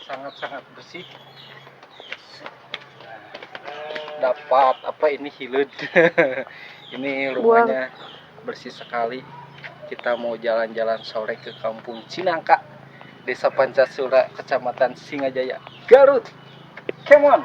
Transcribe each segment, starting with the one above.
sangat-sangat bersih. Dapat apa ini hilut. Ini rumahnya bersih sekali. Kita mau jalan-jalan sore ke Kampung Cinangka, Desa Pancasura, Kecamatan Singajaya, Garut. Come on.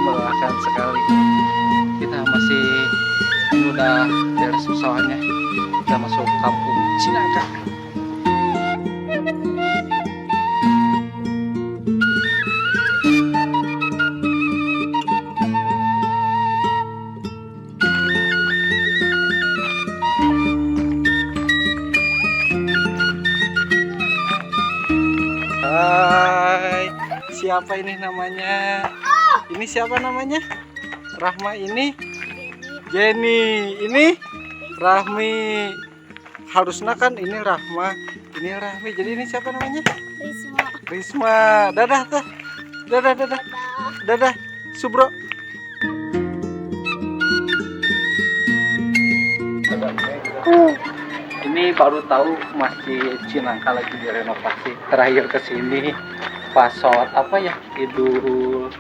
melelahkan sekali. Kita masih udah beres usahanya. Kita masuk Kampung Cinangka. Hai, siapa ini namanya? Ini siapa namanya? Rahma, ini Jenny, ini Rahmi. Harusnya kan ini Rahma, ini Rahmi. Jadi ini siapa namanya? Risma. Risma. Dadah tuh. Dadah, dadah. Dadah, Subro. Ini baru tahu Masjid Cinangka lagi direnovasi. Terakhir ke sini pas sholat apa ya? Idul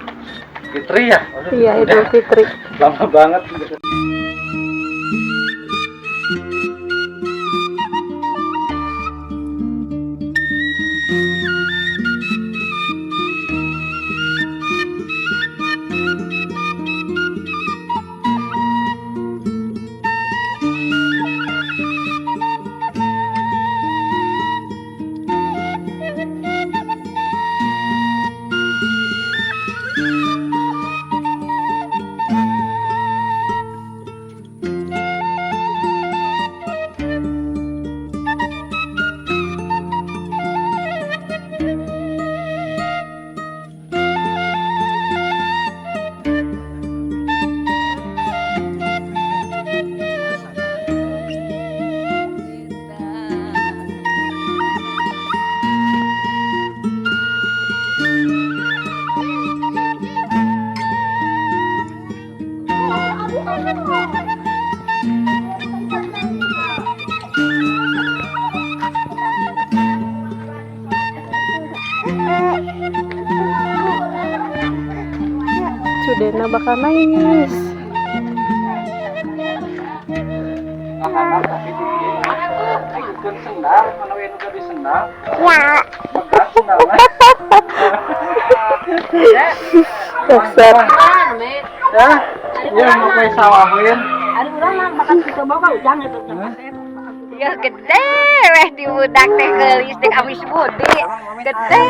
Fitri ya? Iya, Idul Fitri. Lama banget. Cudena bakal nangis. Anak tapi ikut sendal, mana yang udah di sendal? Ya. Bekas sendalnya. Dasar. Ya, ya mau kue sawahin. Ada urang mah bakal kita bawa ujang itu. Ya gede weh di budak teh geulis teh abis budi. Gede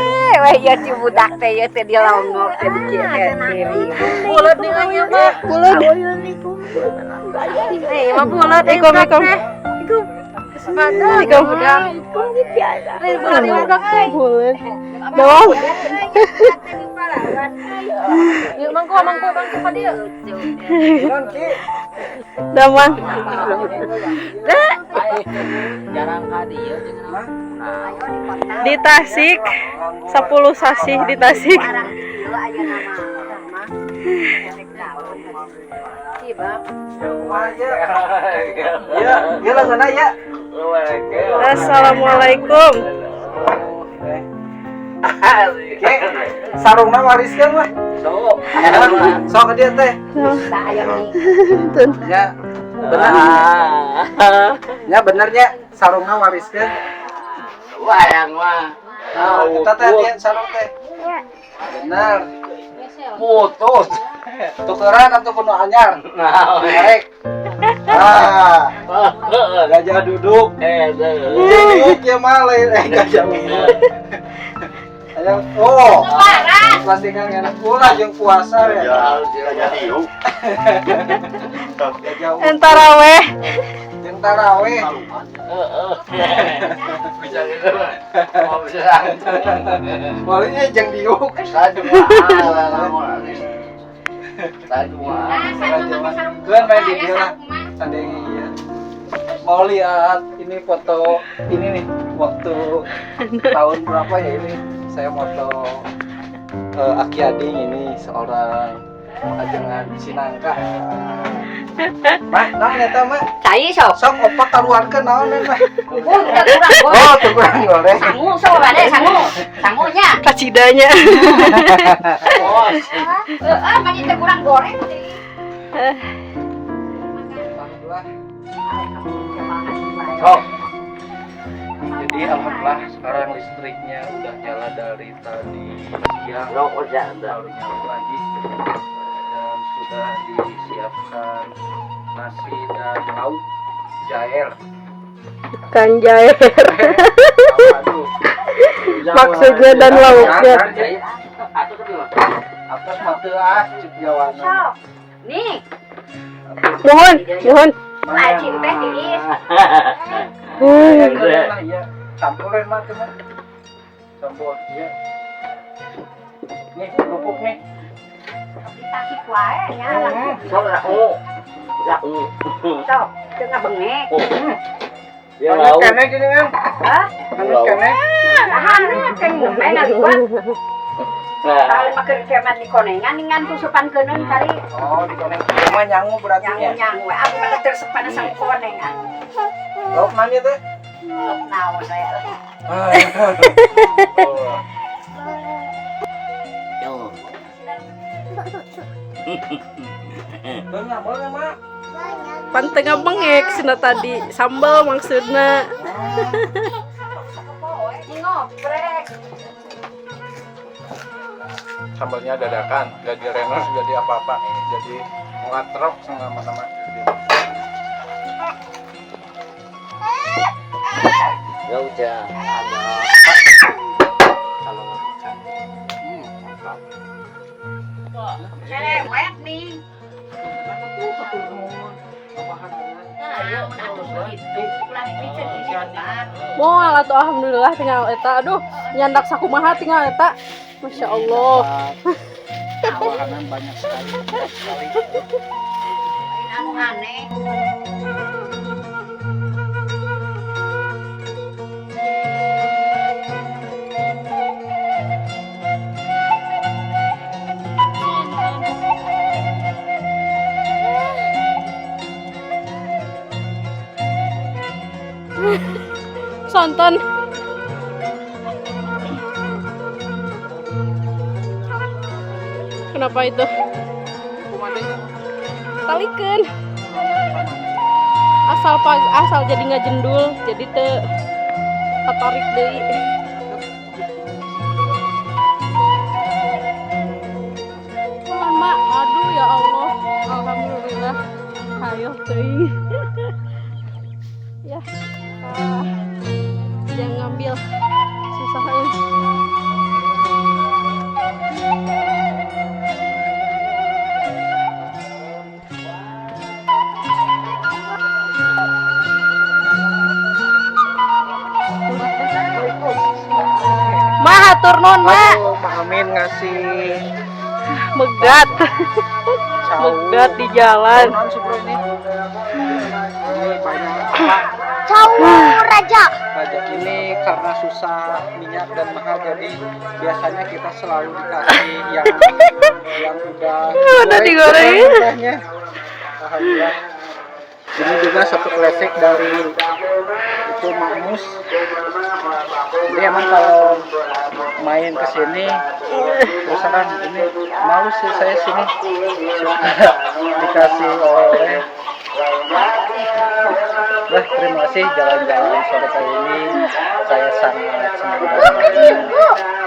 weh ya di budak teh ya teh di longok teh di kiri. Bulat nih nya mah. Bulat. Eh, mah bulat Ikom. Ada Tiga budak. Bulan budak teh. bulan. Doang. Yuk mangko ka dieu. Non Ki. Damang. Jarang ka dieu jeung Di Tasik 10 sasih di Tasik. Ya, ya lah sana ya. Assalamualaikum. Ki, sarungna wariskeun weh. Sok ke dia teh. Ya. Bener. Ya benernya sarungna wariskeun. Wayang mah. Kita teh dia sarung teh. Bener. Putus. Tukeran atau kuno anyar? Nah, Rek. Gajah duduk. Duduk ya mah gajah duduk. Ayo, oh. Pastikan enak ulah jeung puasa ya. gajah diuk. Gajah Entaraweh. jeung tarawih. Bisa gitu. Mau bisa. Walinya jeung diuk. Satu Kan main di dia lah. Tanding iya. Mau lihat ini foto ini nih waktu tahun berapa ya ini saya moto Aki Ading ini seorang ajengan Sinangka. Mah, naon eta mah? Cai sok. Sok opak kaluarkeun naon mah? Bun udah kurang bun. Oh, tuh kurang goreng. Sangu sok bade sangu. Sangunya. Kacidanya. Mani teh kurang goreng. Alhamdulillah. Sok. Jadi alhamdulillah sekarang listriknya udah nyala dari tadi siang. Baru nyala lagi dan sudah disiapkan nasi dan lauk jair. Ikan jair. Aduh. Maksudnya dan lauknya. Atas mata cip jawanan. Nih, Mohon, mohon. lacin teh tiis. Iya, campurin mah tuh mah. Campur iya. Nih, kerupuk nih. Tasik wae nya langsung. Sok aku. Sok, tengah bengek. Dia Anu mau. kene gini kan? Hah? Anu kene. Tahan kan main ngaliwat. Nah, Kalau pakai kemat di konengan ningan tusupan keuneung kali. Oh, di koneng mah nyangu berarti ya. Nyang we aku mah tersepan sang konengan. Lauk mana teh? Naon saya. yo. Banyak boleh mak. Pan tengah bengek sina tadi sambal maksudna. Ngoprek. Sambalnya dadakan, gak direnos, gak di apa-apa, jadi ngatrok sama-sama. Ya udah. Ada. Kalau Cerewet nih. Moal atuh alhamdulillah tinggal eta. Aduh, nyandak sakumaha tinggal eta. Masya Allah. Makanan banyak sekali. Anu aneh. Sonton. Kenapa itu? Talikeun. Asal jadi ngajendul, jadi teu katarik deui. Lama, aduh ya Allah. Alhamdulillah. Hayo teuing. Ya. Jangan ngambil susahin. Ma hatur nuhun Ma. Aduh, Mak Amin ngasih Megat. cau. Megat di jalan. Naon sih bro ini? Ini banyak apa? Cau raja. Pajak ini karena susah minyak dan mahal, jadi biasanya kita selalu dikasih yang udah digoreng. mudahnya. Alhamdulillah. Ini juga satu klasik dari itu Makmus. Jadi emang kalau main ke sini terus kan ini malu sih saya sini suka dikasih oleh-oleh. Nah, terima kasih jalan-jalan sore kali ini. Saya sangat senang banget.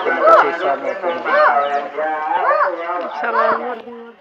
Terima kasih. Assalamualaikum. Assalamualaikum.